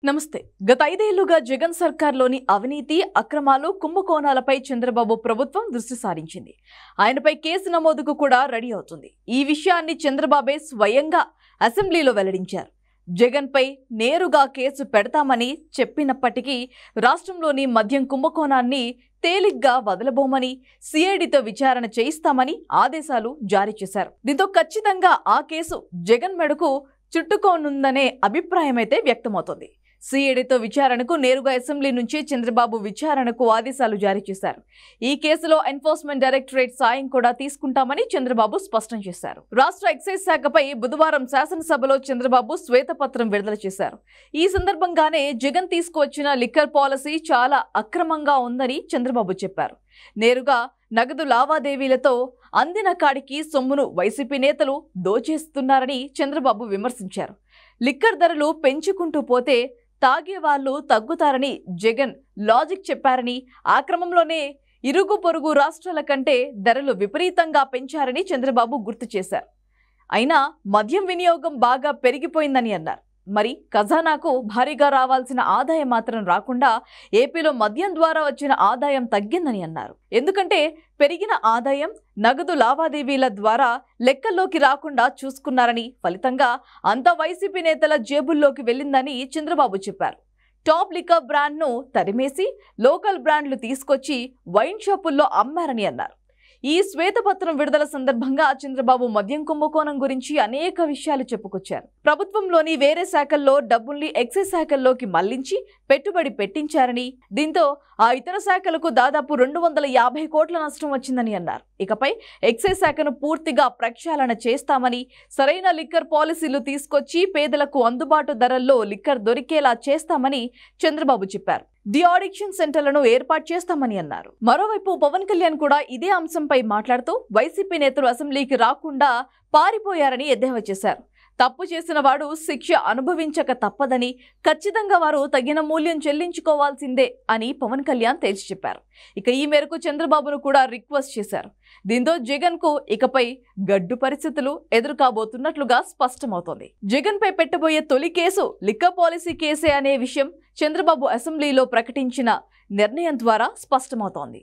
నమస్తే. గత 5 ఏళ్లుగా జగన్ సర్కార్లోని అవినీతి, అక్రమాలు, కుంభకోణాలపై చంద్రబాబు ప్రభుత్వం దృష్టి సారించింది. ఆయనపై కేసు నమోదుకు కూడా రెడీ అవుతుంది. ఈ విషయాన్ని చంద్రబాబే స్వయంగా అసెంబ్లీలో వెల్లడించారు. జగన్ పై నేరుగా కేసు పెడతామని చెప్పినప్పటికీ రాష్ట్రంలోని మద్యం కుంభకోణాన్ని తేలిగ్గా వదలబోమని, సిఐడితో విచారణ చేయిస్తామని ఆదేశాలు జారీ చేశారు. దీంతో ఖచ్చితంగా ఆ కేసు జగన్ మెడకు చుట్టుకోనుందనే అభిప్రాయమైతే వ్యక్తమవుతోంది. సిఐడితో విచారణకు నేరుగా అసెంబ్లీ నుంచి చంద్రబాబు విచారణకు ఆదేశాలు జారీ చేశారు. ఈ కేసులో ఎన్ఫోర్స్మెంట్ డైరెక్టరేట్ సాయం కూడా తీసుకుంటామని చంద్రబాబు స్పష్టం చేశారు. రాష్ట్ర ఎక్సైజ్ శాఖపై బుధవారం శాసనసభలో చంద్రబాబు శ్వేతపత్రం విడుదల చేశారు. ఈ సందర్భంగానే జగన్ తీసుకువచ్చిన లిక్కర్ పాలసీ చాలా అక్రమంగా ఉందని చంద్రబాబు చెప్పారు. నేరుగా నగదు లావాదేవీలతో అందిన కాడికి సొమ్మును వైసీపీ నేతలు దోచేస్తున్నారని చంద్రబాబు విమర్శించారు. లిక్కర్ ధరలు పెంచుకుంటూ పోతే తాగేవాళ్లు తగ్గుతారని జగన్ లాజిక్ చెప్పారని, ఆ క్రమంలోనే ఇరుగు పొరుగు రాష్ట్రాల కంటే ధరలు విపరీతంగా పెంచారని చంద్రబాబు గుర్తు చేశారు. అయినా మద్యం వినియోగం బాగా పెరిగిపోయిందని అన్నారు. మరి ఖజానాకు భారీగా రావాల్సిన ఆదాయం మాత్రం రాకుండా ఏపీలో మద్యం ద్వారా వచ్చిన ఆదాయం తగ్గిందని అన్నారు. ఎందుకంటే పెరిగిన ఆదాయం నగదు లావాదేవీల ద్వారా లెక్కల్లోకి రాకుండా చూసుకున్నారని, ఫలితంగా అంతా వైసీపీ నేతల జేబుల్లోకి వెళ్ళిందని చంద్రబాబు చెప్పారు. టాప్ లిక్కర్ బ్రాండ్ను తరిమేసి లోకల్ బ్రాండ్లు తీసుకొచ్చి వైన్ షాపుల్లో అమ్మారని అన్నారు. ఈ శ్వేతపత్రం విడుదల సందర్భంగా చంద్రబాబు మద్యం కుంభకోణం గురించి అనేక విషయాలు చెప్పుకొచ్చారు. ప్రభుత్వంలోని వేరే శాఖల్లో డబ్బుల్ని ఎక్సైజ్ శాఖల్లోకి మళ్లించి పెట్టుబడి పెట్టించారని, దీంతో ఆ ఇతర శాఖలకు దాదాపు 250 కోట్ల నష్టం వచ్చిందని అన్నారు. ఇకపై ఎక్సైజ్ శాఖను పూర్తిగా ప్రక్షాళన చేస్తామని, సరైన లిక్కర్ పాలసీలు తీసుకొచ్చి పేదలకు అందుబాటు ధరల్లో లిక్కర్ దొరికేలా చేస్తామని చంద్రబాబు చెప్పారు. డి ఆడిక్షన్ సెంటర్లను ఏర్పాటు చేస్తామని అన్నారు. మరోవైపు పవన్ కళ్యాణ్ కూడా ఇదే అంశంపై మాట్లాడుతూ వైసీపీ నేతలు అసెంబ్లీకి రాకుండా పారిపోయారని ఎద్దేవా చేశారు. తప్పు చేసిన వాడు శిక్ష అనుభవించక తప్పదని, ఖచ్చితంగా వారు తగిన మూల్యం చెల్లించుకోవాల్సిందే అని పవన్ కళ్యాణ్ తేల్చి చెప్పారు. ఇక ఈ మేరకు చంద్రబాబును కూడా రిక్వెస్ట్ చేశారు. దీంతో జగన్ కు ఇకపై గడ్డు పరిస్థితులు ఎదురుకాబోతున్నట్లుగా స్పష్టమవుతోంది. జగన్ పై పెట్టబోయే తొలి కేసు లిక్కర్ పాలసీ కేసే అనే విషయం చంద్రబాబు అసెంబ్లీలో ప్రకటించిన నిర్ణయం ద్వారా స్పష్టమవుతోంది.